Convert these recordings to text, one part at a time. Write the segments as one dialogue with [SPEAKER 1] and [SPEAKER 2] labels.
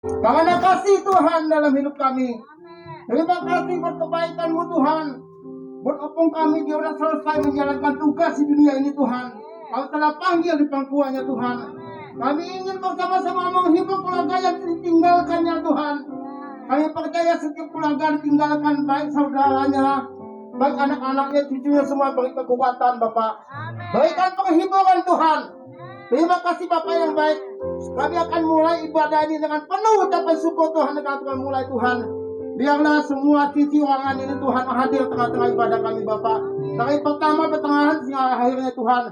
[SPEAKER 1] Karena kasih Tuhan dalam hidup kami. Terima kasih buat kebaikan-Mu Tuhan. Buat opung kami dia sudah selesai menjalankan tugas di dunia ini Tuhan. Kau telah panggil di pangkuannya Tuhan. Kami ingin bersama-sama menghibur keluarga yang ditinggalkannya Tuhan. Kami percaya setiap keluarga ditinggalkan, baik saudaranya, baik anak-anaknya, cucunya, semua beri kekuatan Bapak. Berikan penghiburan Tuhan. Terima kasih Bapak yang baik. Kami akan mulai ibadah ini dengan penuh ucapan syukur Tuhan. Dengan Tuhan mulai Tuhan. Biarlah semua sisi ruangan ini Tuhan hadir tengah-tengah ibadah kami Bapak. Dari pertama pertengahan hingga akhirnya Tuhan.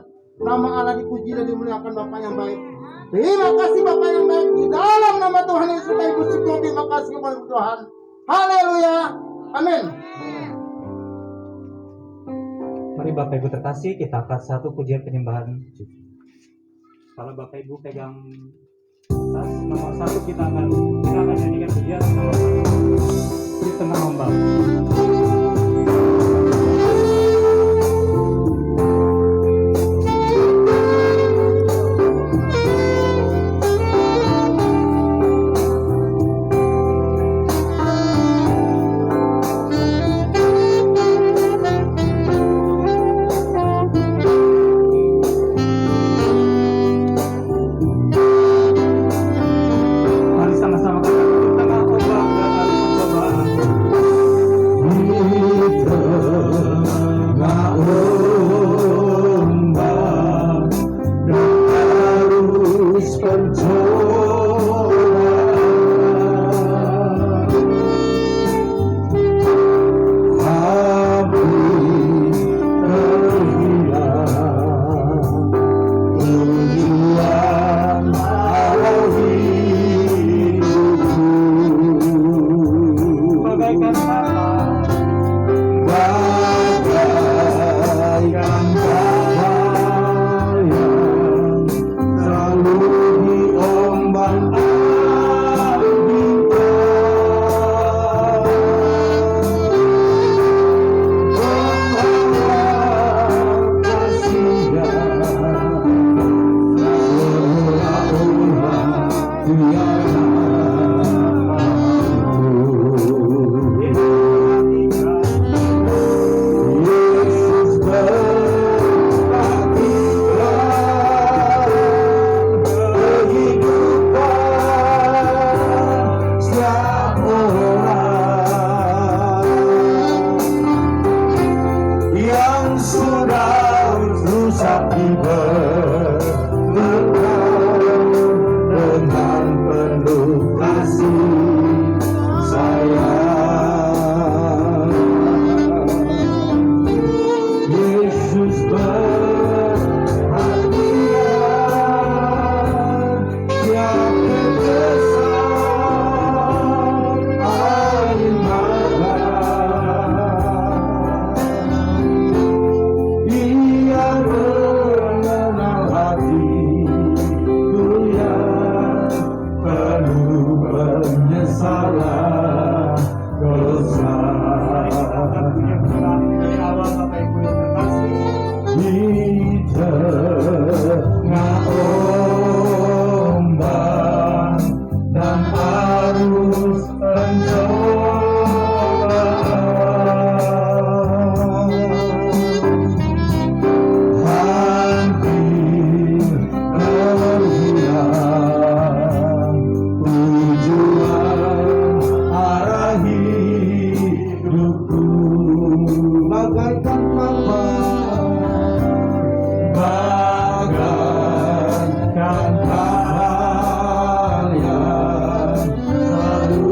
[SPEAKER 1] Nama Allah dipuji dan dimuliakan Bapak yang baik. Terima kasih Bapak yang baik. Di dalam nama Tuhan Yesus kami bersyukur. Terima kasih kepada Tuhan. Haleluya. Amin.
[SPEAKER 2] Mari Bapak Ibu terkasih, kita angkat satu pujian penyembahan. Kalau Bapak Ibu pegang tas nomor 1, kita akan nyanyikan pujian nomor 1 di tengah ombak.
[SPEAKER 3] Bagaikan hal yang selalu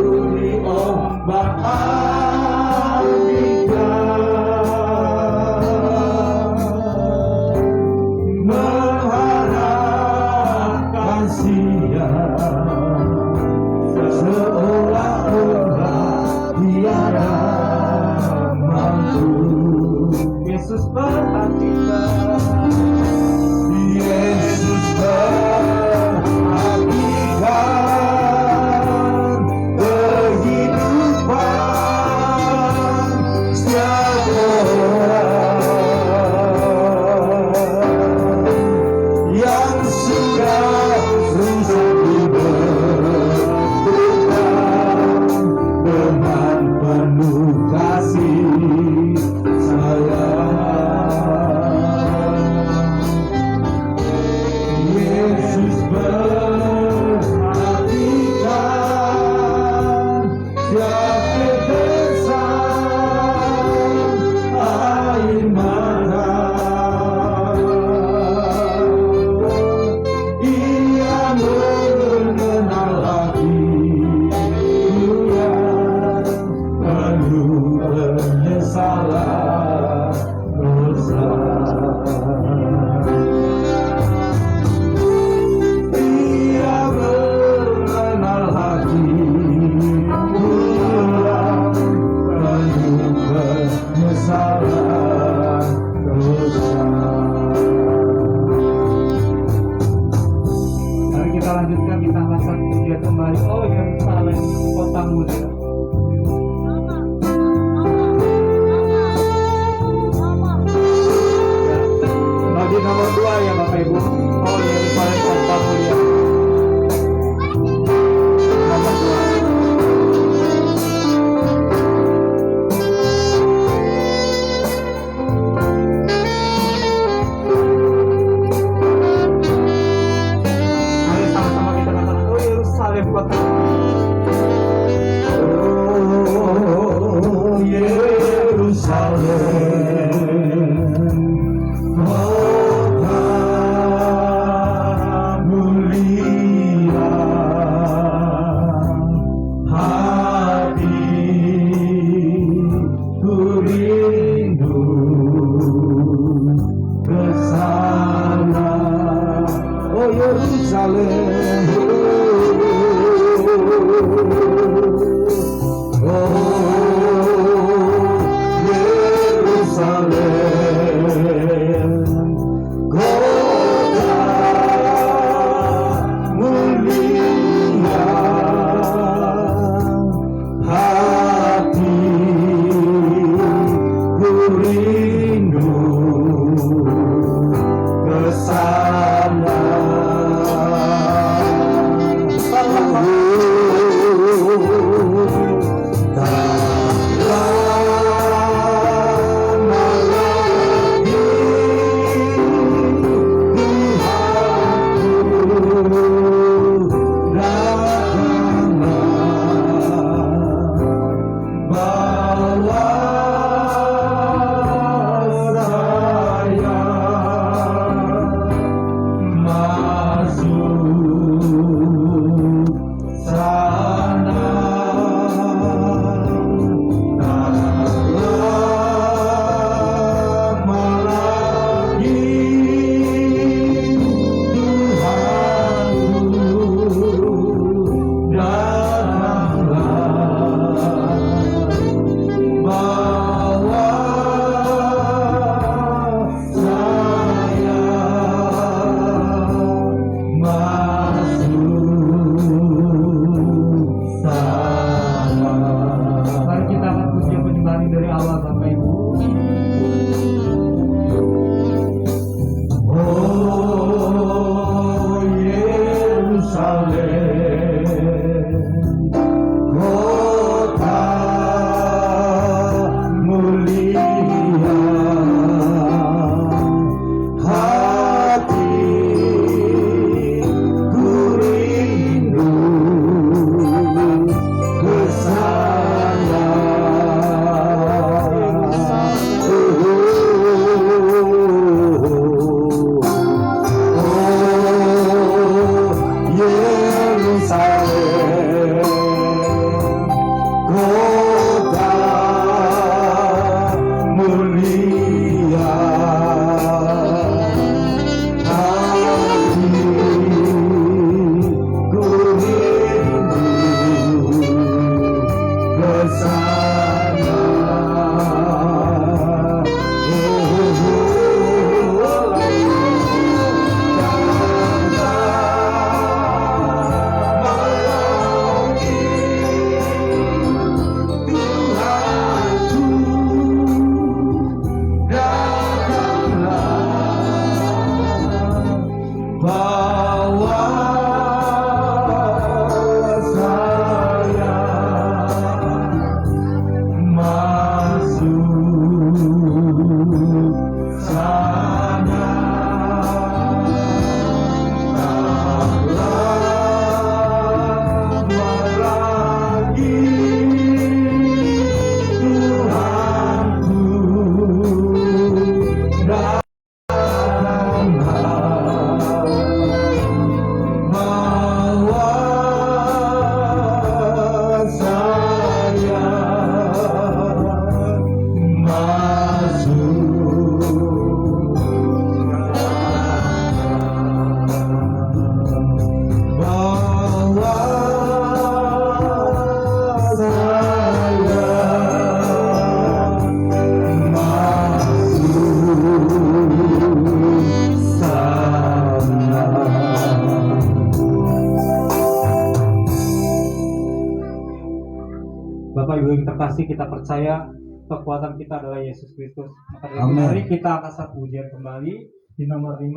[SPEAKER 2] Bapak Ibu yang terkasih, kita percaya kekuatan kita adalah Yesus Kristus. Maka dari
[SPEAKER 3] Amin.
[SPEAKER 2] hari kita akan satu ujian kembali di nomor 5.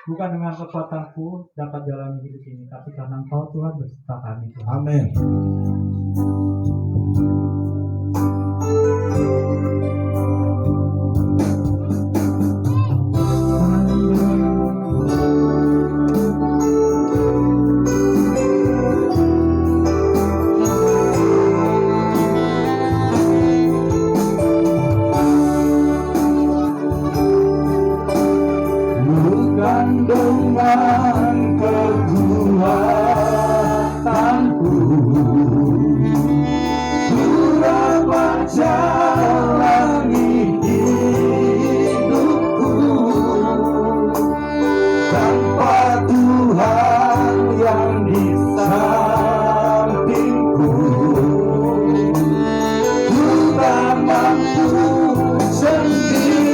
[SPEAKER 2] Bukan dengan kekuatanku dapat jalani hidup ini, tapi karena Engkau Tuhan beserta kami. Tuhan.
[SPEAKER 3] Amin. Bukan dengan kekuatanku ku dapat jalani hidupku, tanpa Tuhan yang di sampingku ku tak mampu sendiri.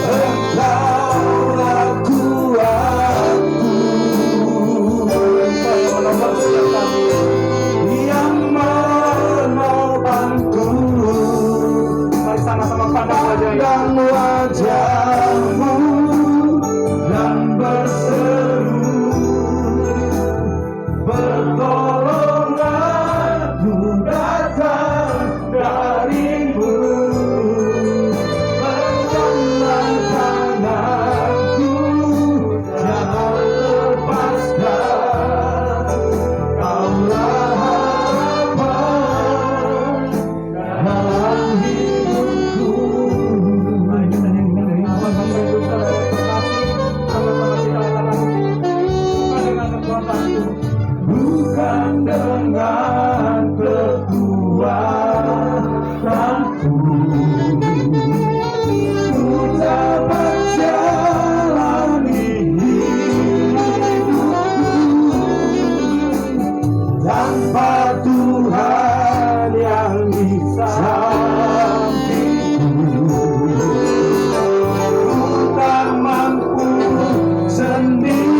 [SPEAKER 3] Engkaulah kuatku yang menopangku.
[SPEAKER 2] Mari sama-sama pandang wajahnya.
[SPEAKER 3] Dan wajahmu dan berseru, pertolonganku datang darimu. Peganglah tanganku, jangan lepaskan. Kaulah harapan dalam hidupku.
[SPEAKER 2] Mari kita nyanyikan dari awal sampai Bapak Ibu terkasih. Sama-sama kita katakan, bukan dengan kekuatanku.
[SPEAKER 3] Bukan dengan kekuatanku ku dapat jalani hidupku, tanpa Tuhan yang di sampingku ku tak mampu sendiri.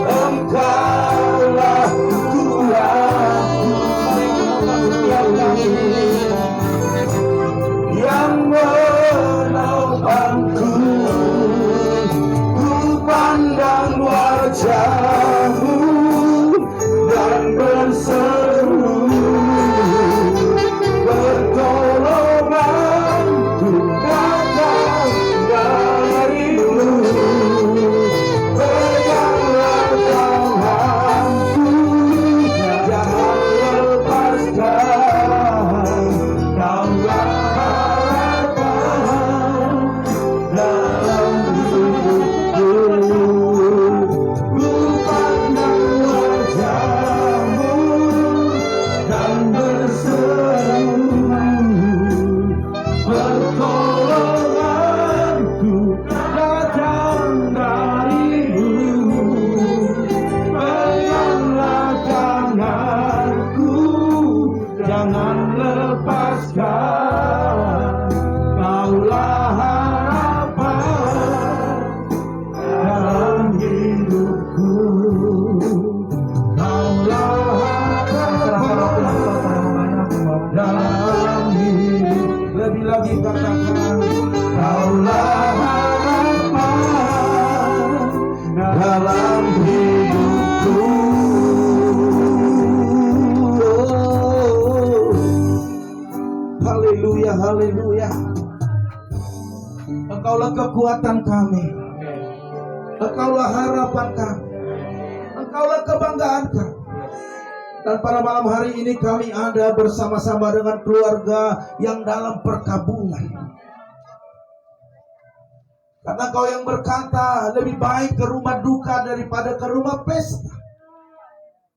[SPEAKER 3] Engkaulah kuatku yang menopangku. Ku pandang wajahmu dan berseru, pertolonganku datang darimu. Peganglah tanganku, jangan lepaskan. Kaulah harapan dalam hidupku. Ku pandang wajahmu dan berseru, pertolonganku datang darimu. Peganglah tanganku, jangan lepaskan. Kaulah harapan dalam hidupku. Kaulah harapan dalam hidup. Lebih lagi katakan, kaulah harapan dalam hidupku. Haleluya, haleluya. Engkaulah kekuatan kami, Engkaulah harapan kami, Engkaulah kebanggaan kami. Dan pada malam hari ini kami ada bersama-sama dengan keluarga yang dalam perkabungan. Karena Kau yang berkata lebih baik ke rumah duka daripada ke rumah pesta.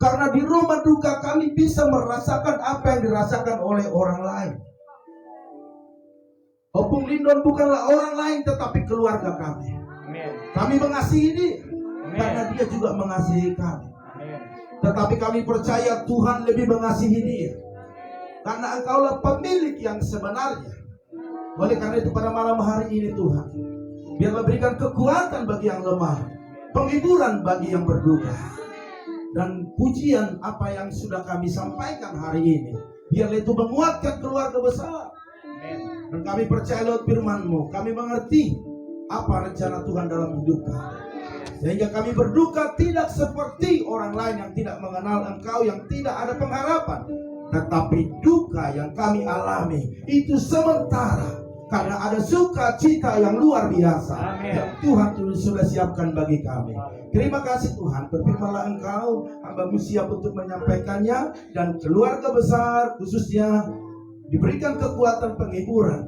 [SPEAKER 3] Karena di rumah duka kami bisa merasakan apa yang dirasakan oleh orang lain. Opung Lindon bukanlah orang lain tetapi keluarga kami.
[SPEAKER 2] Amin.
[SPEAKER 3] Kami mengasihi dia
[SPEAKER 2] Amin.
[SPEAKER 3] karena dia juga mengasihi kami.
[SPEAKER 2] Amin.
[SPEAKER 3] Tetapi kami percaya Tuhan lebih mengasihi dia karena Engkaulah pemilik yang sebenarnya. Oleh karena itu pada malam hari ini Tuhan, Biarlah berikan kekuatan bagi yang lemah, penghiburan bagi yang berduka. Dan pujian apa yang sudah kami sampaikan hari ini, biarlah itu menguatkan keluarga besar. Dan kami percaya lewat firman-Mu, kami mengerti apa rencana Tuhan dalam hidup kami. Sehingga kami berduka tidak seperti orang lain yang tidak mengenal Engkau, yang tidak ada pengharapan. Tetapi duka yang kami alami itu sementara, karena ada sukacita yang luar biasa yang Tuhan sudah siapkan bagi kami. Terima kasih Tuhan, berfirmanlah Engkau, hamba-Mu siap untuk menyampaikannya, dan keluarga besar khususnya diberikan kekuatan penghiburan,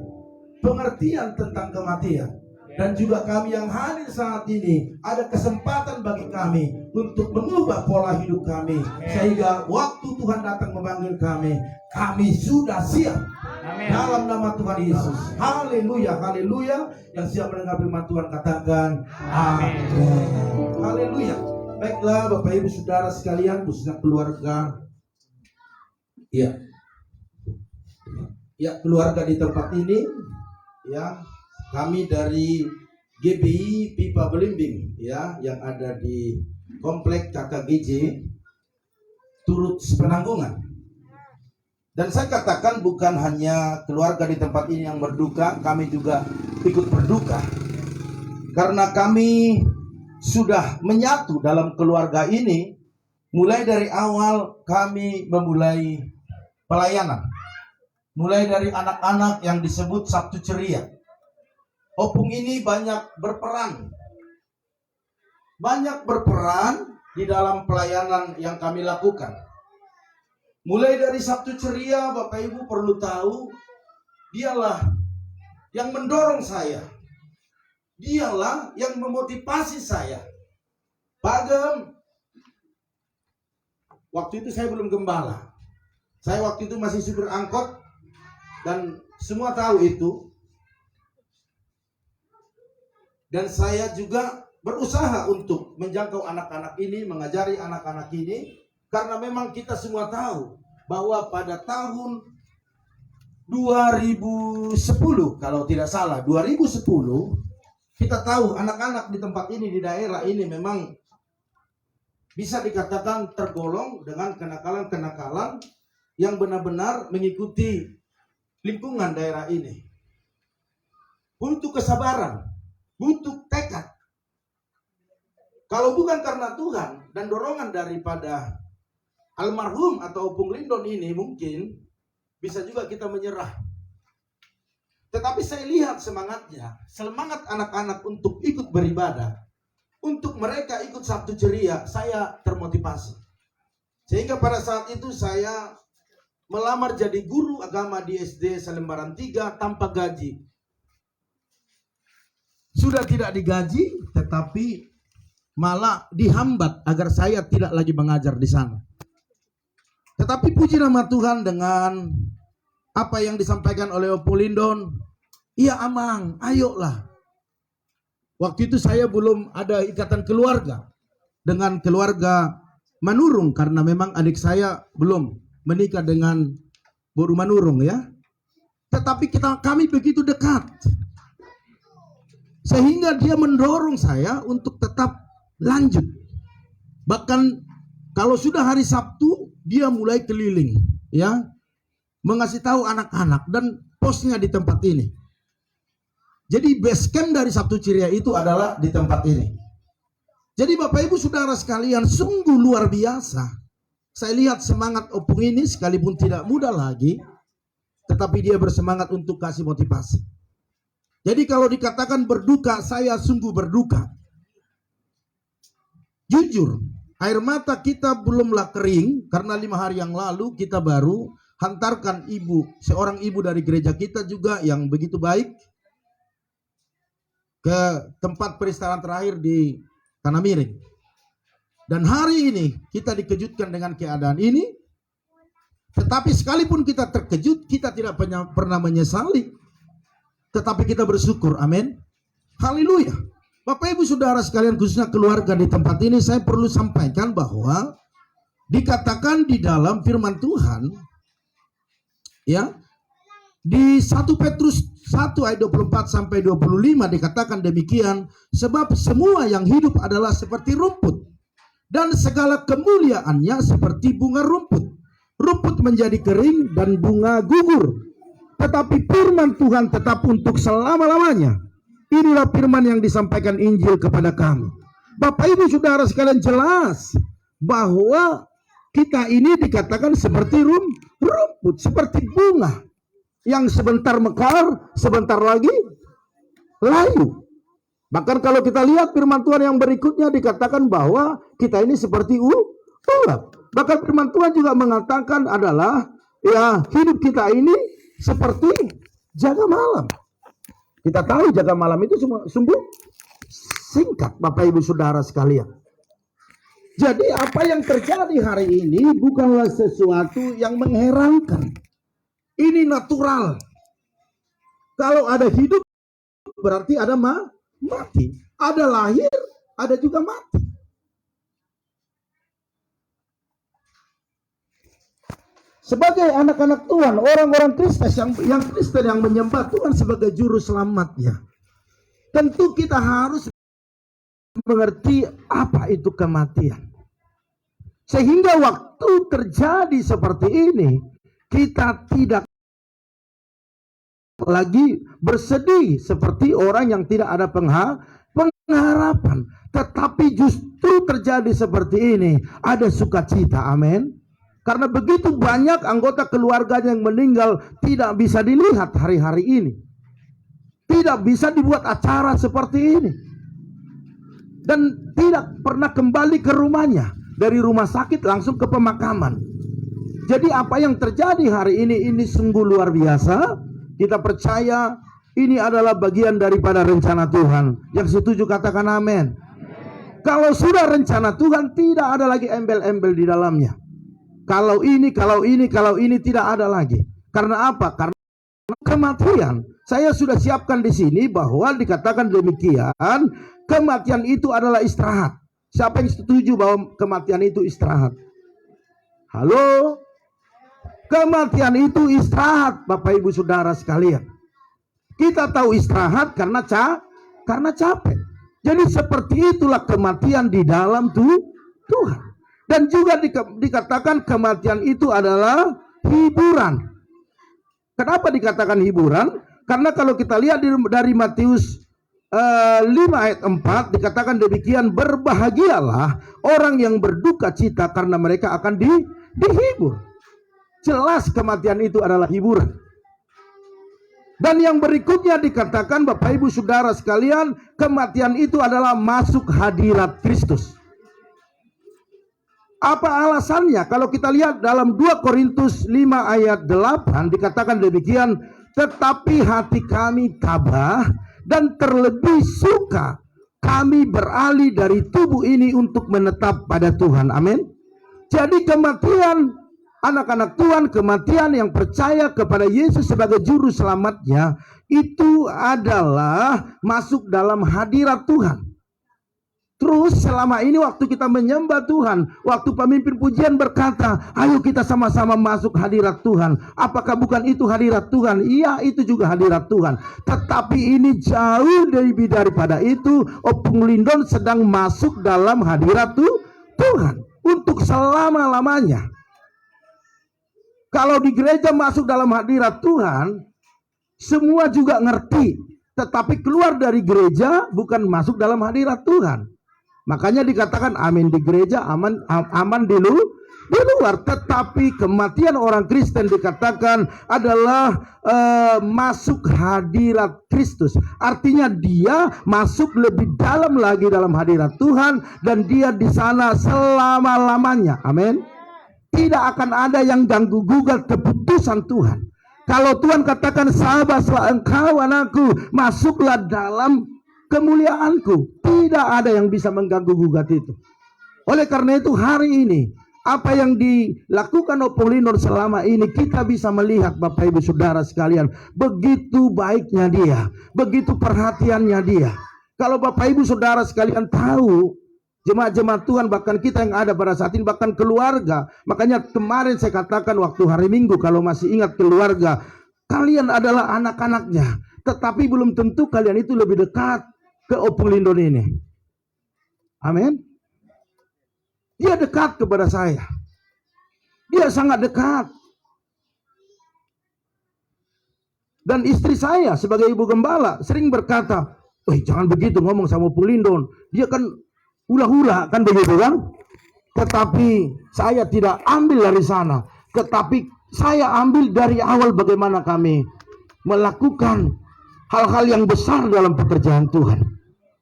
[SPEAKER 3] pengertian tentang kematian. Dan juga kami yang hadir saat ini, ada kesempatan bagi kami untuk mengubah pola hidup kami, sehingga waktu Tuhan datang memanggil kami sudah siap.
[SPEAKER 2] Amin.
[SPEAKER 3] Dalam nama Tuhan Yesus. Haleluya, haleluya. Yang siap mendengar firman Tuhan katakan amin. Haleluya. Baiklah Bapak Ibu Saudara sekalian, khususnya keluarga. Ya, keluarga di tempat ini, ya, kami dari GBI Pipa Belimbing, ya, yang ada di Komplek KKGJ turut sepenanggungan. Dan saya katakan bukan hanya keluarga di tempat ini yang berduka, kami juga ikut berduka. Karena kami sudah menyatu dalam keluarga ini, mulai dari awal kami memulai pelayanan. Mulai dari anak-anak yang disebut Sabtu Ceria. Opung ini banyak berperan di dalam pelayanan yang kami lakukan. Mulai dari Sabtu Ceria, Bapak Ibu perlu tahu, dialah yang mendorong saya, dialah yang memotivasi saya. Bagem, waktu itu saya belum gembala, saya waktu itu masih supir angkot, dan semua tahu itu. Dan saya juga berusaha untuk menjangkau anak-anak ini, mengajari anak-anak ini, karena memang kita semua tahu bahwa pada tahun 2010, kalau tidak salah, 2010, kita tahu anak-anak di tempat ini, di daerah ini memang bisa dikatakan tergolong dengan kenakalan-kenakalan yang benar-benar mengikuti lingkungan daerah ini. Butuh kesabaran, butuh tekad. Kalau bukan karena Tuhan dan dorongan daripada almarhum atau Opung Lindon ini, mungkin bisa juga kita menyerah. Tetapi saya lihat semangatnya, semangat anak-anak untuk ikut beribadah, untuk mereka ikut Sabtu Ceria, saya termotivasi. Sehingga pada saat itu saya melamar jadi guru agama di SD Selembaran 3 tanpa gaji. Sudah tidak digaji, tetapi malah dihambat agar saya tidak lagi mengajar di sana. Tetapi puji nama Tuhan, dengan apa yang disampaikan oleh Opung Lindon, iya Amang, ayolah. Waktu itu saya belum ada ikatan keluarga dengan keluarga Manurung, karena memang adik saya belum menikah dengan Boru Manurung, ya. Tetapi kami begitu dekat, sehingga dia mendorong saya untuk tetap lanjut. Bahkan kalau sudah hari Sabtu, dia mulai keliling, ya, mengasih tahu anak-anak, dan posnya di tempat ini. Jadi base camp dari Sabtu Ceria itu adalah di tempat ini. Jadi Bapak Ibu Saudara sekalian, sungguh luar biasa. Saya lihat semangat Opung ini, sekalipun tidak muda lagi, tetapi dia bersemangat untuk kasih motivasi. Jadi kalau dikatakan berduka, saya sungguh berduka. Jujur, air mata kita belumlah kering, karena 5 hari yang lalu kita baru hantarkan seorang ibu dari gereja kita juga yang begitu baik, ke tempat peristirahatan terakhir di Tanah Miring. Dan hari ini kita dikejutkan dengan keadaan ini. Tetapi sekalipun kita terkejut, kita tidak pernah menyesali, tetapi kita bersyukur. Amin. Haleluya. Bapak Ibu Saudara sekalian, khususnya keluarga di tempat ini, saya perlu sampaikan bahwa dikatakan di dalam firman Tuhan, ya, di 1 Petrus 1 ayat 24 sampai 25 dikatakan demikian, sebab semua yang hidup adalah seperti rumput, dan segala kemuliaannya seperti bunga rumput. Rumput menjadi kering dan bunga gugur, tetapi firman Tuhan tetap untuk selama-lamanya. Inilah firman yang disampaikan Injil kepada kami. Bapak Ibu Saudara sekalian, jelas bahwa kita ini dikatakan seperti rumput, seperti bunga yang sebentar mekar, sebentar lagi layu. Bahkan kalau kita lihat firman Tuhan yang berikutnya dikatakan bahwa kita ini seperti ulat. Bahkan firman Tuhan juga mengatakan adalah ya, hidup kita ini seperti jaga malam. Kita tahu jaga malam itu sungguh singkat, Bapak Ibu Saudara sekalian. Jadi apa yang terjadi hari ini bukanlah sesuatu yang mengherankan. Ini natural. Kalau ada hidup berarti ada mati. Ada lahir, ada juga mati. Sebagai anak-anak Tuhan, orang-orang Kristen yang menyembah Tuhan sebagai juru selamatnya, tentu kita harus mengerti apa itu kematian. Sehingga waktu terjadi seperti ini, kita tidak lagi bersedih seperti orang yang tidak ada pengharapan. Tetapi justru terjadi seperti ini, ada sukacita, amin. Karena begitu banyak anggota keluarganya yang meninggal, tidak bisa dilihat hari-hari ini. Tidak bisa dibuat acara seperti ini. Dan tidak pernah kembali ke rumahnya. Dari rumah sakit langsung ke pemakaman. Jadi apa yang terjadi hari ini sungguh luar biasa. Kita percaya ini adalah bagian daripada rencana Tuhan. Yang setuju katakan amin. Kalau sudah rencana Tuhan, tidak ada lagi embel-embel di dalamnya. Kalau ini tidak ada lagi. Karena apa? Karena kematian. Saya sudah siapkan di sini bahwa dikatakan demikian, kematian itu adalah istirahat. Siapa yang setuju bahwa kematian itu istirahat? Halo? Kematian itu istirahat, Bapak Ibu Saudara sekalian. Kita tahu istirahat karena capek. Jadi seperti itulah kematian di dalam Tuhan. Dan juga dikatakan kematian itu adalah hiburan. Kenapa dikatakan hiburan? Karena kalau kita lihat dari Matius 5 ayat 4 dikatakan demikian, berbahagialah orang yang berduka cita karena mereka akan dihibur. Jelas kematian itu adalah hiburan. Dan yang berikutnya dikatakan Bapak Ibu Saudara sekalian, kematian itu adalah masuk hadirat Kristus. Apa alasannya? Kalau kita lihat dalam 2 Korintus 5 ayat 8 dikatakan demikian, tetapi hati kami tabah dan terlebih suka kami beralih dari tubuh ini untuk menetap pada Tuhan. Amin. Jadi kematian anak-anak Tuhan, kematian yang percaya kepada Yesus sebagai juru selamatnya, itu adalah masuk dalam hadirat Tuhan. Terus selama ini waktu kita menyembah Tuhan, waktu pemimpin pujian berkata, ayo kita sama-sama masuk hadirat Tuhan. Apakah bukan itu hadirat Tuhan? Iya, itu juga hadirat Tuhan. Tetapi ini jauh lebih daripada itu. Opung Lindon sedang masuk dalam hadirat Tuhan untuk selama-lamanya. Kalau di gereja masuk dalam hadirat Tuhan, semua juga ngerti. Tetapi keluar dari gereja bukan masuk dalam hadirat Tuhan. Makanya dikatakan amin di gereja, aman di luar. Tetapi kematian orang Kristen dikatakan adalah masuk hadirat Kristus. Artinya dia masuk lebih dalam lagi dalam hadirat Tuhan, dan dia di sana selama-lamanya. Amin. Tidak akan ada yang ganggu gugat keputusan Tuhan. Kalau Tuhan katakan, sabarlah engkau anakku, masuklah dalam kemuliaanku, tidak ada yang bisa mengganggu gugat itu. Oleh karena itu hari ini, apa yang dilakukan Opung Lindon selama ini, kita bisa melihat Bapak Ibu Saudara sekalian, begitu baiknya dia, begitu perhatiannya dia. Kalau Bapak Ibu Saudara sekalian tahu, jemaat-jemaat Tuhan, bahkan kita yang ada pada saat ini, bahkan keluarga. Makanya kemarin saya katakan waktu hari Minggu, kalau masih ingat keluarga, kalian adalah anak-anaknya. tetapi belum tentu kalian itu lebih dekat ke Opung Lindon ini. Amin. Dia dekat kepada saya. Dia sangat dekat. Dan istri saya sebagai ibu gembala sering berkata, jangan begitu ngomong sama Opung Lindon. Dia kan hula-hula kan begitu kan. Tetapi saya tidak ambil dari sana. Tetapi saya ambil dari awal bagaimana kami melakukan hal-hal yang besar dalam pekerjaan Tuhan.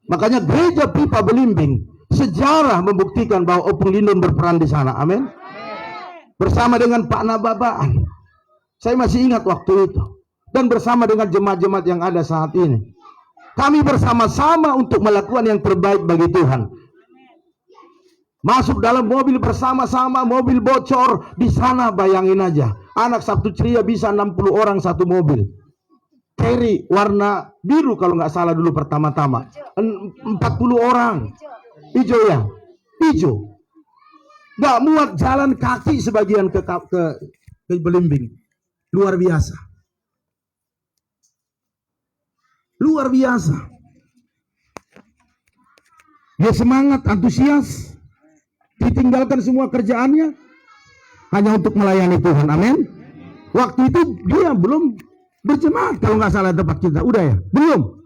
[SPEAKER 3] Makanya gereja Pipa Belimbing, sejarah membuktikan bahwa Opung Lindon berperan di sana. Amin. Bersama dengan Pak Nababaan. Saya masih ingat waktu itu. Dan bersama dengan jemaat-jemaat yang ada saat ini. Kami bersama-sama untuk melakukan yang terbaik bagi Tuhan. Masuk dalam mobil bersama-sama, mobil bocor. Di sana bayangin aja. Anak Sabtu Ceria bisa 60 orang satu mobil. Carry warna biru kalau nggak salah dulu pertama-tama. 40 orang. Hijau ya? Hijau. Nggak muat jalan kaki sebagian ke Belimbing. Luar biasa. Luar biasa. Dia semangat, antusias. Ditinggalkan semua kerjaannya hanya untuk melayani Tuhan. Amin. Waktu itu dia belum berjemaat kalau nggak salah tempat kita. Udah ya? Belum.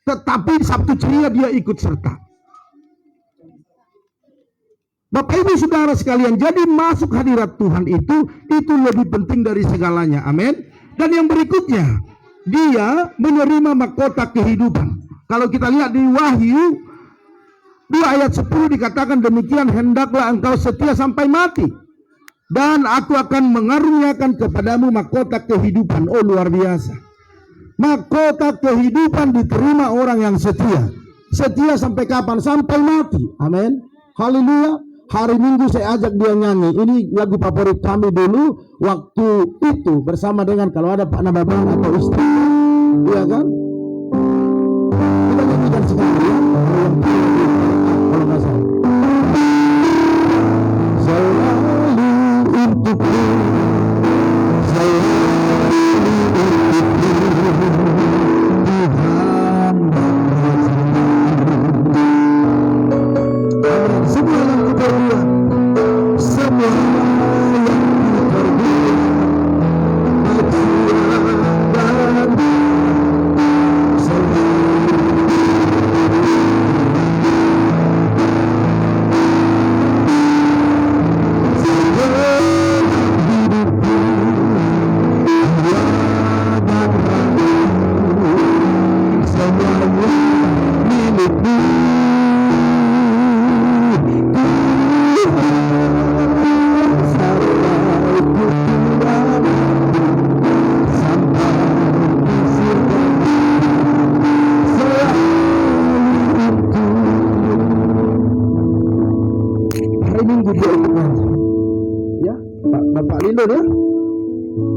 [SPEAKER 3] Tetapi Sabtu Ceria dia ikut serta. Bapak Ibu Saudara sekalian, jadi masuk hadirat Tuhan itu lebih penting dari segalanya. Amin. Dan yang berikutnya, dia menerima mahkota kehidupan. Kalau kita lihat di Wahyu 2 ayat 10 dikatakan demikian, hendaklah engkau setia sampai mati, dan aku akan mengaruniakan kepadamu mahkota kehidupan. Oh, luar biasa. Mahkota kehidupan diterima orang yang setia. Setia sampai kapan? Sampai mati. Amin. Haleluya. Hari Minggu saya ajak dia nyanyi. Ini lagu favorit kami dulu waktu itu bersama dengan kalau ada Pak Nababang atau istri. Iya kan? Kita nyanyikan sekali ya. Kalau nggak salah. Selalu untukku, selalu untukku, Tuhan. Semua yang kuperbuat, semua yang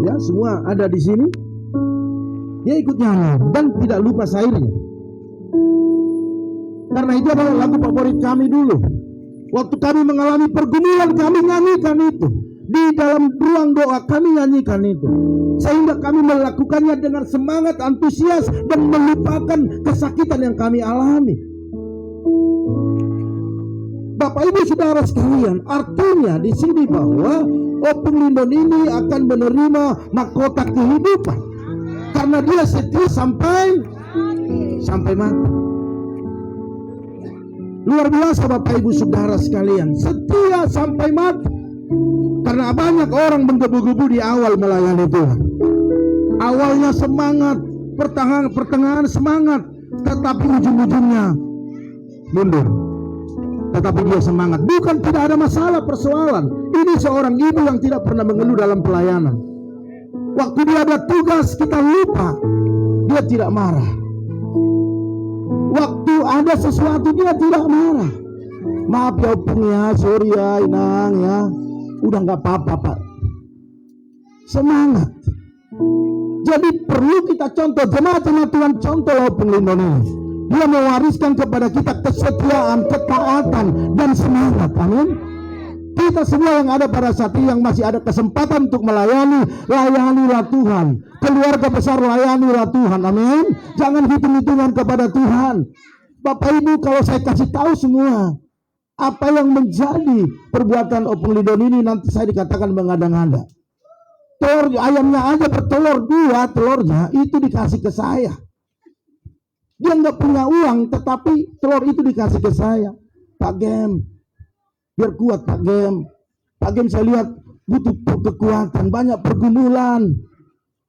[SPEAKER 3] ya, semua ada di sini. Dia ikut nyanyi dan tidak lupa syairnya. Karena itu adalah lagu favorit kami dulu. Waktu kami mengalami pergumulan, kami nyanyikan itu. Di dalam ruang doa kami nyanyikan itu. Sehingga kami melakukannya dengan semangat, antusias, dan melupakan kesakitan yang kami alami. Bapak Ibu Saudara sekalian, artinya di sini bahwa Opung Lindon ini akan menerima mahkota kehidupan karena dia setia sampai mati. Luar biasa Bapak Ibu Saudara sekalian, setia sampai mati. Karena banyak orang menggebu-gebu di awal melayani Tuhan. Awalnya semangat, pertengahan semangat, tetapi ujung-ujungnya mundur. Tetapi dia semangat. Bukan tidak ada masalah, persoalan. Ini seorang ibu yang tidak pernah mengeluh dalam pelayanan. Waktu dia ada tugas kita lupa, dia tidak marah. Waktu ada sesuatu dia tidak marah. Maaf ya Opung ya, sorry ya Inang ya. Udah nggak apa-apa Pak. Semangat. Jadi perlu kita contoh, jemaat-jemaat Tuhan, contoh Opung Lindon ini. Dia mewariskan kepada kita kesetiaan, ketaatan, dan semangat. Amin. Kita semua yang ada pada saat ini, yang masih ada kesempatan untuk melayani, layanilah Tuhan. Keluarga besar, layanilah Tuhan. Amin. Jangan hitung-hitungan kepada Tuhan. Bapak Ibu, kalau saya kasih tahu semua apa yang menjadi perbuatan Opung Lidon ini, nanti saya dikatakan mengada-ngada. Telur ayamnya aja bertelur 2, telurnya itu dikasih ke saya. Dia nggak punya uang, tetapi telur itu dikasih ke saya. Pak Gem, biar kuat Pak Gem. Pak Gem saya lihat butuh kekuatan, banyak pergumulan.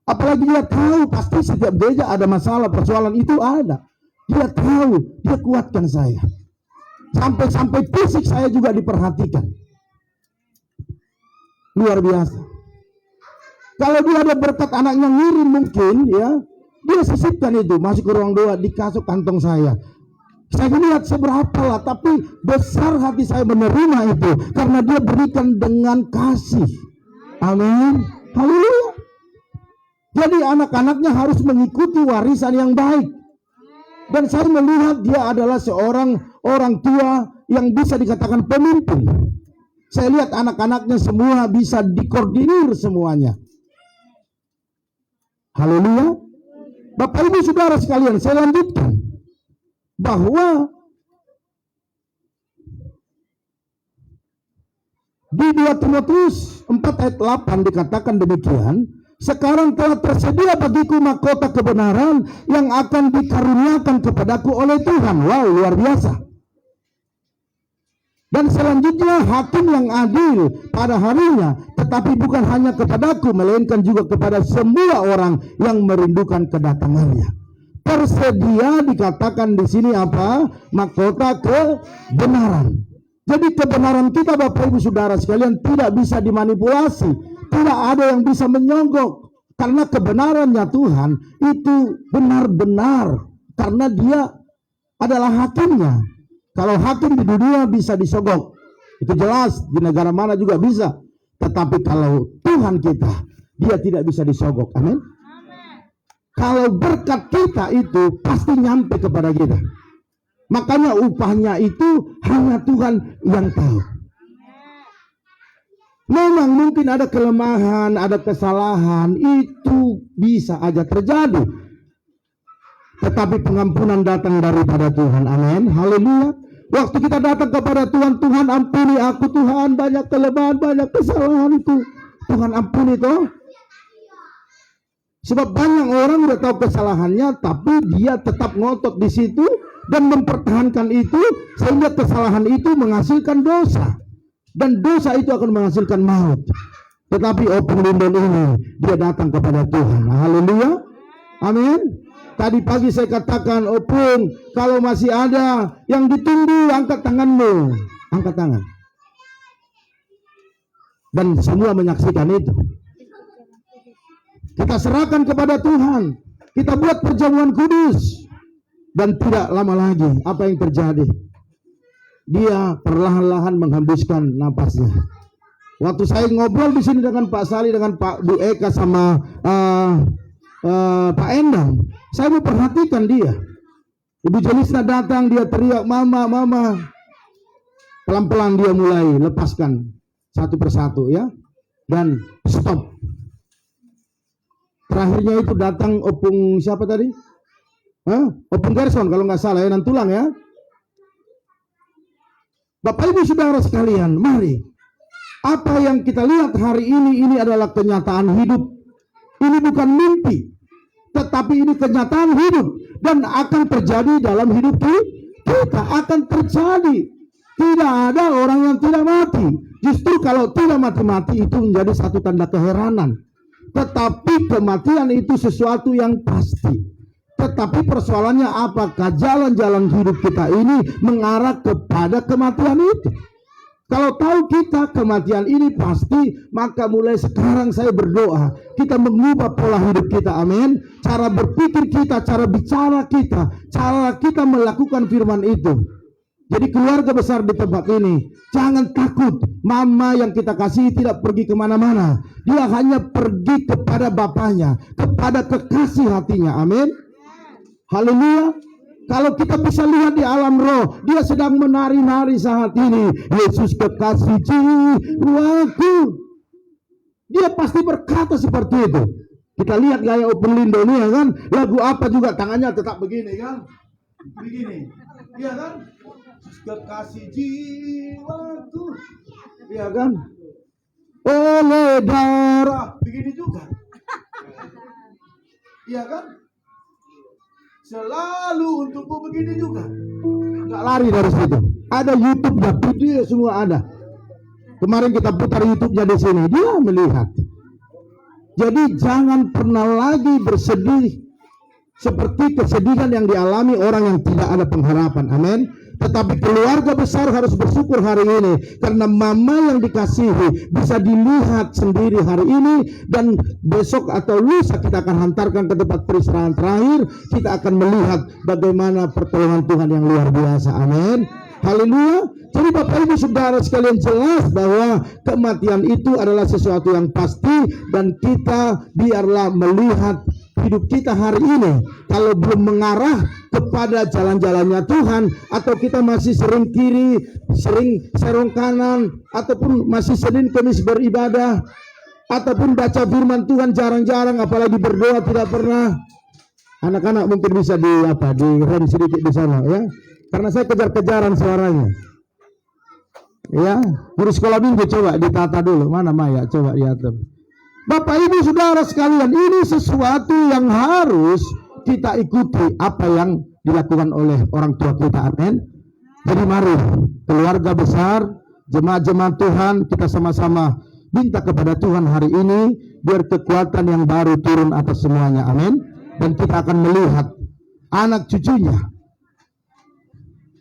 [SPEAKER 3] Apalagi dia tahu pasti setiap gereja ada masalah, persoalan itu ada. Dia tahu, dia kuatkan saya. Sampai fisik saya juga diperhatikan. Luar biasa. Kalau dia ada berkat anaknya ngirim mungkin ya, dia sisipkan itu, masuk ke ruang doa, dikasih kantong saya. Saya lihat seberapa lah, tapi besar hati saya menerima itu karena dia berikan dengan kasih. Amin. Haleluya. Jadi anak-anaknya harus mengikuti warisan yang baik. Dan saya melihat dia adalah seorang orang tua yang bisa dikatakan pemimpin. Saya lihat anak-anaknya semua bisa dikoordinir semuanya. Haleluya. Bapak Ibu Saudara sekalian, saya lanjutkan bahwa di 2 Timotius 4 ayat 8 dikatakan demikian, sekarang telah tersedia bagiku mahkota kebenaran yang akan dikaruniakan kepadaku oleh Tuhan. Wow, luar biasa. Dan selanjutnya hakim yang adil pada harinya, tetapi bukan hanya kepadaku, melainkan juga kepada semua orang yang merindukan kedatangannya. Tersedia dikatakan di sini apa? Mahkota kebenaran. Jadi kebenaran kita Bapak Ibu Saudara sekalian tidak bisa dimanipulasi. Tidak ada yang bisa menyogok. Karena kebenarannya Tuhan itu benar-benar. Karena dia adalah hakimnya. Kalau hakim di dunia bisa disogok, itu jelas, di negara mana juga bisa. Tetapi kalau Tuhan kita, dia tidak bisa disogok. Amin. Kalau berkat kita itu pasti nyampe kepada kita. Makanya upahnya itu hanya Tuhan yang tahu. Memang mungkin ada kelemahan, ada kesalahan, itu bisa aja terjadi. Tetapi pengampunan datang daripada Tuhan. Amin. Haleluya. Waktu kita datang kepada Tuhan, Tuhan ampuni aku Tuhan, banyak kelemahan, banyak kesalahanku. Tuhan ampuni toh. Sebab banyak orang udah tahu kesalahannya, tapi dia tetap ngotot di situ dan mempertahankan itu, sehingga kesalahan itu menghasilkan dosa. Dan dosa itu akan menghasilkan maut. Tetapi Opung Lidon ini, dia datang kepada Tuhan. Haleluya. Amin. Tadi pagi saya katakan, Opung, kalau masih ada yang ditunggu, angkat tanganmu. Angkat tangan. Dan semua menyaksikan itu. Kita serahkan kepada Tuhan. Kita buat perjamuan kudus. Dan tidak lama lagi, apa yang terjadi? Dia perlahan-lahan menghembuskan napasnya. Waktu saya ngobrol di sini dengan Pak Sali, dengan Pak Bu Eka sama Pak Endang, saya memperhatikan dia. Ibu Jelisna datang, dia teriak, mama, mama. Pelan-pelan dia mulai lepaskan satu persatu ya, dan stop. Terakhirnya itu datang Opung siapa tadi? Opung Gerson kalau nggak salah ya, Nantulang ya. Bapak Ibu Saudara sekalian, mari. Apa yang kita lihat hari ini adalah kenyataan hidup. Ini bukan mimpi, tetapi ini kenyataan hidup dan akan terjadi dalam hidup kita. Akan terjadi. Tidak ada orang yang tidak mati. Justru kalau tidak mati-mati itu menjadi satu tanda keheranan. Tetapi kematian itu sesuatu yang pasti. Tetapi persoalannya apakah jalan-jalan hidup kita ini mengarah kepada kematian itu? Kalau tahu kita kematian ini pasti, maka mulai sekarang saya berdoa, kita mengubah pola hidup kita, amin. Cara berpikir kita, cara bicara kita, cara kita melakukan firman itu. Jadi keluarga besar di tempat ini, jangan takut. Mama yang kita kasih tidak pergi kemana-mana. Dia hanya pergi kepada bapaknya, kepada kekasih hatinya, amin. Haleluya. Kalau kita bisa lihat di alam roh, dia sedang menari-nari saat ini. Yesus kekasih jiwaku. Dia pasti berkata seperti itu. Kita lihat gaya Open Lindo ini ya kan. Lagu apa juga tangannya tetap begini kan. Begini. Iya kan? Yesus kekasih jiwaku. Iya kan? Oleh darah. Begini juga. Iya kan? Selalu untukmu begini juga. Nggak lari dari situ. Ada YouTube-nya, video semua ada. Kemarin kita putar YouTube-nya di sini. Dia melihat. Jadi jangan pernah lagi bersedih seperti kesedihan yang dialami orang yang tidak ada pengharapan. Amin. Tetapi keluarga besar harus bersyukur hari ini karena mama yang dikasihi bisa dilihat sendiri hari ini, dan besok atau lusa kita akan hantarkan ke tempat peristirahatan terakhir. Kita akan melihat bagaimana pertolongan Tuhan yang luar biasa. Amin. Haleluya. Jadi Bapak Ibu Saudara sekalian, jelas bahwa kematian itu adalah sesuatu yang pasti, dan kita biarlah melihat hidup kita hari ini. Kalau belum mengarah kepada jalan-jalannya Tuhan, atau kita masih sering kiri, sering serong kanan, ataupun masih Senin Kamis beribadah, ataupun baca firman Tuhan jarang-jarang, apalagi berdoa tidak pernah. Anak-anak mungkin bisa direm sedikit di sana ya, karena saya kejar-kejaran suaranya. Ya, guru sekolah minggu coba ditata dulu, mana Maya, coba diatur. Bapak Ibu Saudara sekalian, ini sesuatu yang harus kita ikuti apa yang dilakukan oleh orang tua kita. Amin. Jadi mari keluarga besar, jemaat-jemaat Tuhan, kita sama-sama minta kepada Tuhan hari ini biar kekuatan yang baru turun atas semuanya. Amin. Dan kita akan melihat anak cucunya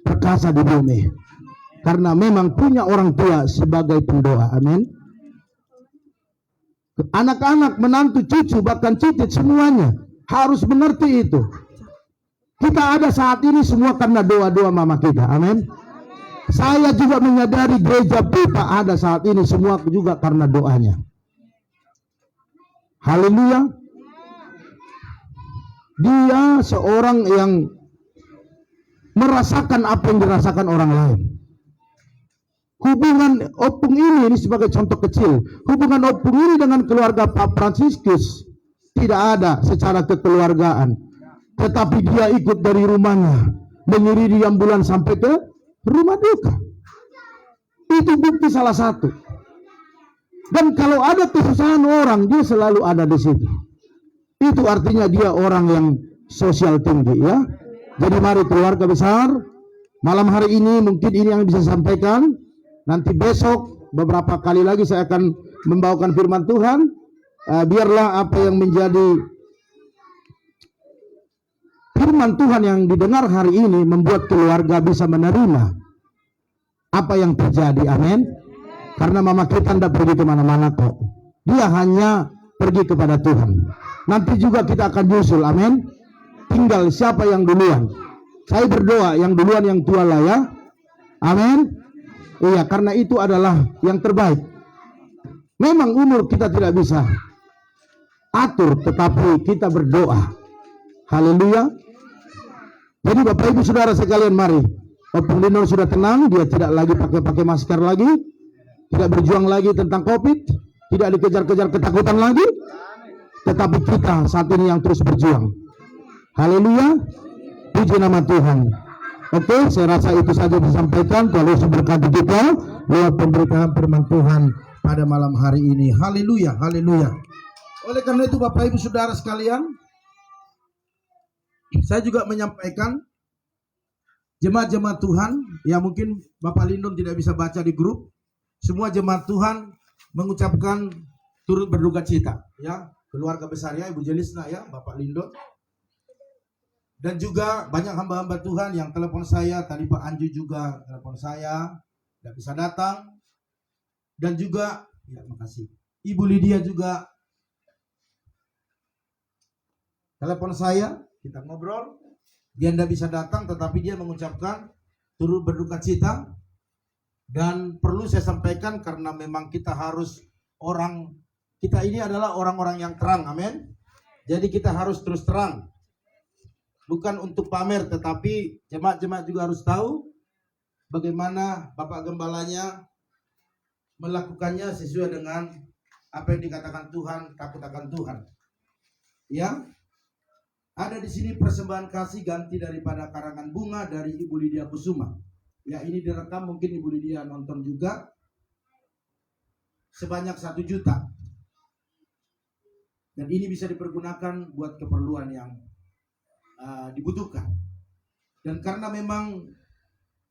[SPEAKER 3] perkasa di bumi, karena memang punya orang tua sebagai pendoa. Amin. Anak-anak, menantu, cucu, bahkan cicit, semuanya harus mengerti itu. Kita ada saat ini semua karena doa-doa mama kita. Amin. Saya juga menyadari gereja Pipa ada saat ini semua juga karena doanya. Haleluya. Dia seorang yang merasakan apa yang dirasakan orang lain. Hubungan Opung ini sebagai contoh kecil, hubungan Opung ini dengan keluarga Pak Fransiskus tidak ada secara kekeluargaan, tetapi dia ikut dari rumahnya mengiringi ambulan sampai ke rumah duka. Itu bukti salah satu. Dan kalau ada kesusahan orang, dia selalu ada di situ. Itu artinya dia orang yang sosial tinggi ya. Jadi mari keluarga besar, malam hari ini mungkin ini yang bisa sampaikan. Nanti besok beberapa kali lagi saya akan membawakan firman Tuhan. Biarlah apa yang menjadi firman Tuhan yang didengar hari ini membuat keluarga bisa menerima apa yang terjadi. Amin. Karena mama kita tidak pergi kemana-mana kok. Dia hanya pergi kepada Tuhan. Nanti juga kita akan nyusul. Amin. Tinggal siapa yang duluan. Saya berdoa yang duluan yang tua lah ya. Amin. Iya, karena itu adalah yang terbaik. Memang umur kita tidak bisa atur, tetapi kita berdoa. Haleluya. Jadi Bapak Ibu Saudara sekalian, mari. Opung Lindo sudah tenang, dia tidak lagi pakai masker lagi, tidak berjuang lagi tentang COVID, tidak dikejar-kejar ketakutan lagi, tetapi kita saat ini yang terus berjuang. Haleluya. Puji nama Tuhan. Oke, saya rasa itu saja disampaikan. Kalau berkati kita lewat pemberitaan firman Tuhan pada malam hari ini. Haleluya, haleluya. Oleh karena itu Bapak Ibu Saudara sekalian, saya juga menyampaikan jemaat-jemaat Tuhan yang mungkin Bapak Lindon tidak bisa baca di grup. Semua jemaat Tuhan mengucapkan turut berduka cita ya, keluarga besarnya Ibu Jelisna ya, Bapak Lindon. Dan juga banyak hamba-hamba Tuhan yang telepon saya. Tadi Pak Anju juga telepon saya, tidak bisa datang. Dan juga, ya makasih, Ibu Lydia juga telepon saya, kita ngobrol. Dia tidak bisa datang, tetapi dia mengucapkan turut berduka cita. Dan perlu saya sampaikan karena memang kita harus kita ini adalah orang-orang yang terang, amin. Jadi kita harus terus terang. bukan untuk pamer, tetapi jemaat-jemaat juga harus tahu bagaimana Bapak Gembalanya melakukannya sesuai dengan apa yang dikatakan Tuhan, takut akan Tuhan. Ya, ada di sini persembahan kasih ganti daripada karangan bunga dari Ibu Lydia Kusuma. Ya, ini direkam, mungkin Ibu Lydia nonton juga. Sebanyak 1 juta. Dan ini bisa dipergunakan buat keperluan yang dibutuhkan. Dan karena memang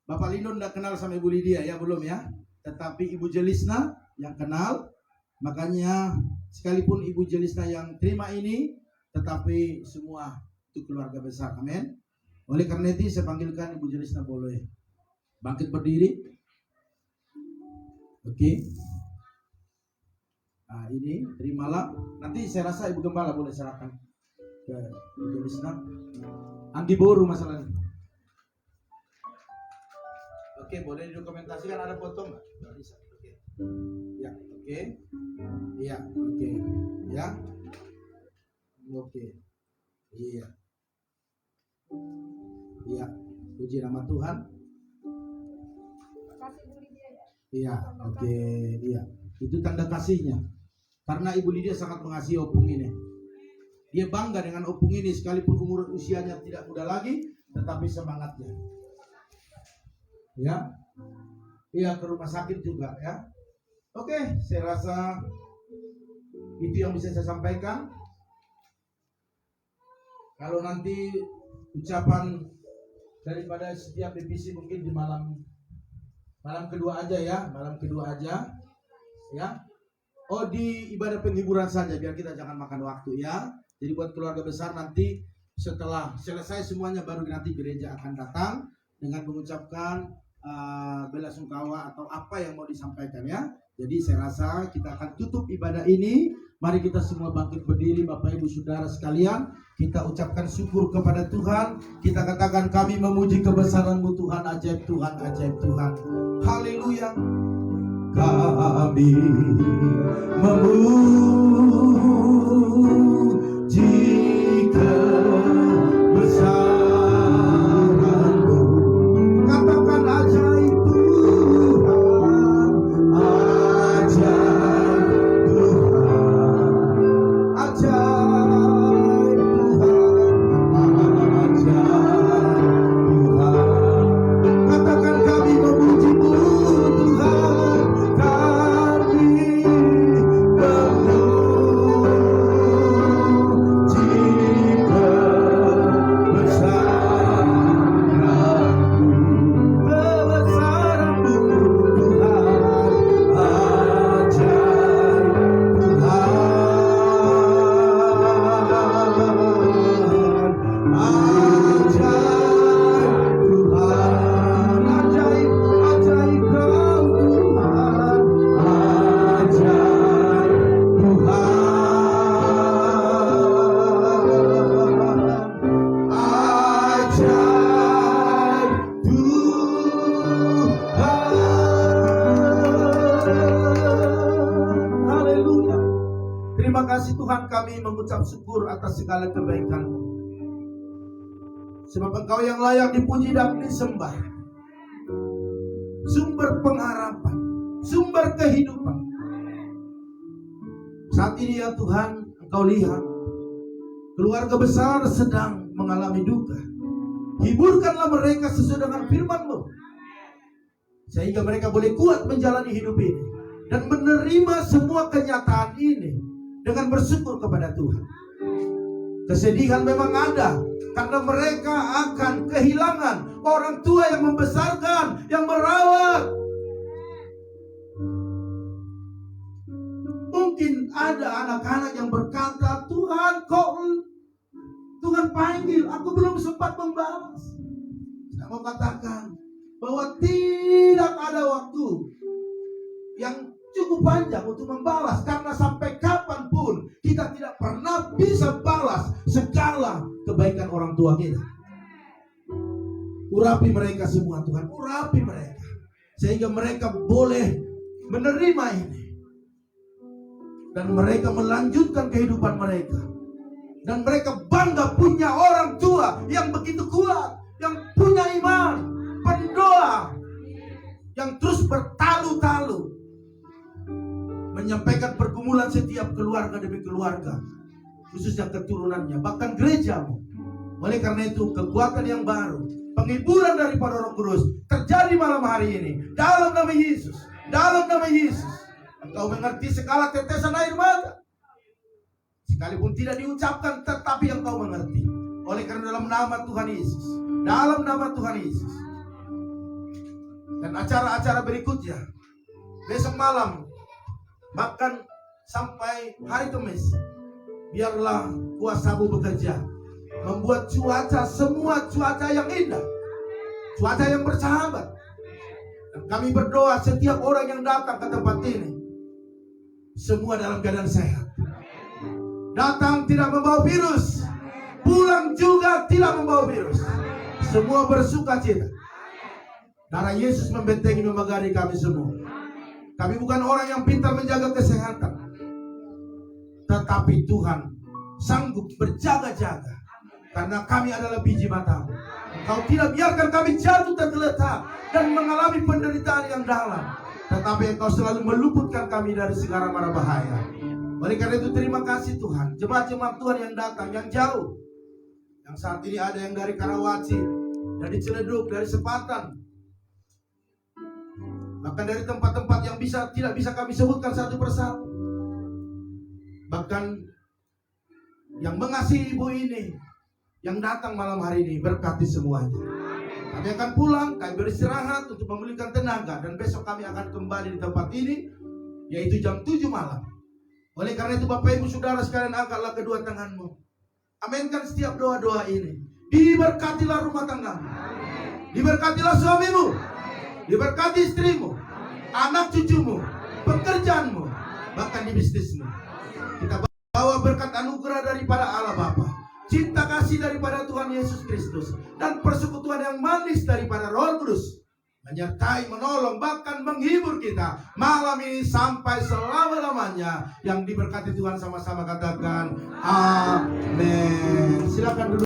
[SPEAKER 3] Bapak Lindon tidak kenal sama Ibu Lydia, ya belum ya, tetapi Ibu Jelisna yang kenal, makanya sekalipun Ibu Jelisna yang terima ini, tetapi semua itu keluarga besar, amin. Oleh karena itu saya panggilkan Ibu Jelisna boleh bangkit berdiri. Oke. Nah, ini terimalah. Nanti saya rasa Ibu Gembala boleh serahkan ke Ibu Jelisna. Andi Boru masalahnya. Oke, boleh didokumentasikan, ada foto nggak? Nggak bisa. Oke. Ya, oke. Iya, oke. Ya. Oke. Iya. Iya. Puji nama Tuhan. Iya, oke. Iya. Itu tanda kasihnya. Karena Ibu Lydia sangat mengasihi opung ini. Dia bangga dengan opung ini sekalipun umur usianya tidak muda lagi, tetapi semangatnya. Ya. Iya, ke rumah sakit juga ya. Oke, saya rasa itu yang bisa saya sampaikan. Kalau nanti ucapan daripada setiap divisi mungkin di malam kedua aja ya, malam kedua aja ya. Oh, di ibadah penghiburan saja biar kita jangan makan waktu ya. Jadi buat keluarga besar nanti setelah selesai semuanya baru nanti gereja akan datang dengan mengucapkan belasungkawa atau apa yang mau disampaikan ya. Jadi saya rasa kita akan tutup ibadah ini. Mari kita semua bangkit berdiri, Bapak Ibu Saudara sekalian. Kita ucapkan syukur kepada Tuhan. Kita katakan kami memuji kebesaran-Mu Tuhan, ajaib Tuhan, ajaib Tuhan. Haleluya. Kami memuji kebesaran-Mu. Katakan ajaib Tuhan, ajaib Tuhan, ajaib Tuhan, ajaib Tuhan. Katakan kami memuji-Mu Tuhan, kami Terima kasih Tuhan, kami mengucap syukur atas segala kebaikan-Mu. Sebab Engkau yang layak dipuji dan disembah. Sumber pengharapan, sumber kehidupan. Saat ini ya Tuhan, Engkau lihat keluarga besar sedang mengalami duka. Hiburkanlah mereka sesuai dengan firman-Mu, sehingga mereka boleh kuat menjalani hidup ini dan menerima semua kenyataan ini dengan bersyukur kepada Tuhan. Kesedihan memang ada karena mereka akan kehilangan orang tua yang membesarkan, yang merawat. Mungkin ada anak-anak yang berkata, Tuhan kok Tuhan panggil, aku belum sempat membalas. Saya mau katakan bahwa tidak ada waktu yang cukup panjang untuk membalas, karena sampai kapanpun kita tidak pernah bisa balas segala kebaikan orang tua kita. Urapi mereka semua Tuhan, urapi mereka sehingga mereka boleh menerima ini dan mereka melanjutkan kehidupan mereka Dan mereka bangga punya orang tua yang begitu kuat, yang punya iman, pendoa, yang terus bertalu-talu menyampaikan pergumulan setiap keluarga demi keluarga, khususnya keturunannya, bahkan gerejamu. Oleh karena itu, kekuatan yang baru, penghiburan daripada Roh Kudus terjadi malam hari ini dalam nama Yesus. Dalam nama Yesus, engkau mengerti segala tetesan air mata, sekalipun tidak diucapkan, tetapi engkau mengerti. Oleh karena dalam nama Tuhan Yesus, dalam nama Tuhan Yesus. Dan acara-acara berikutnya besok malam, bahkan sampai hari Kamis, biarlah kuasa-Mu bekerja, membuat cuaca, semua cuaca yang indah, cuaca yang bersahabat. Dan kami berdoa setiap orang yang datang ke tempat ini, semua dalam keadaan sehat. Datang tidak membawa virus, pulang juga tidak membawa virus. Semua bersuka cita. Darah Yesus membentengi, memagari kami semua. Kami bukan orang yang pintar menjaga kesehatan, tetapi Tuhan sanggup berjaga-jaga, karena kami adalah biji mata-Mu. Engkau tidak biarkan kami jatuh tergeletak dan mengalami penderitaan yang dalam, tetapi Engkau selalu meluputkan kami dari segala mara bahaya. Oleh karena itu, terima kasih Tuhan. Jemaat-jemaat Tuhan yang datang, yang jauh, yang saat ini ada yang dari Karawaci, dari Ciledug, dari Sepatan, bahkan dari tempat-tempat yang tidak bisa kami sebutkan satu persatu. Bahkan yang mengasihi ibu ini, yang datang malam hari ini, berkati semuanya. Kami akan pulang, kami beristirahat untuk memulihkan tenaga, dan besok kami akan kembali di tempat ini, yaitu jam 7 malam. Oleh karena itu, Bapak Ibu Saudara sekalian, angkatlah kedua tanganmu, aminkan setiap doa-doa ini. Diberkatilah rumah tanggamu, diberkatilah suamimu, diberkati istrimu, anak cucumu, pekerjaanmu, bahkan di bisnismu. Kita bawa berkat anugerah daripada Allah Bapa, cinta kasih daripada Tuhan Yesus Kristus, dan persekutuan yang manis daripada Roh Kudus menyertai, menolong, bahkan menghibur kita malam ini sampai selama-lamanya. Yang diberkati Tuhan sama-sama katakan amin. Silakan duduk.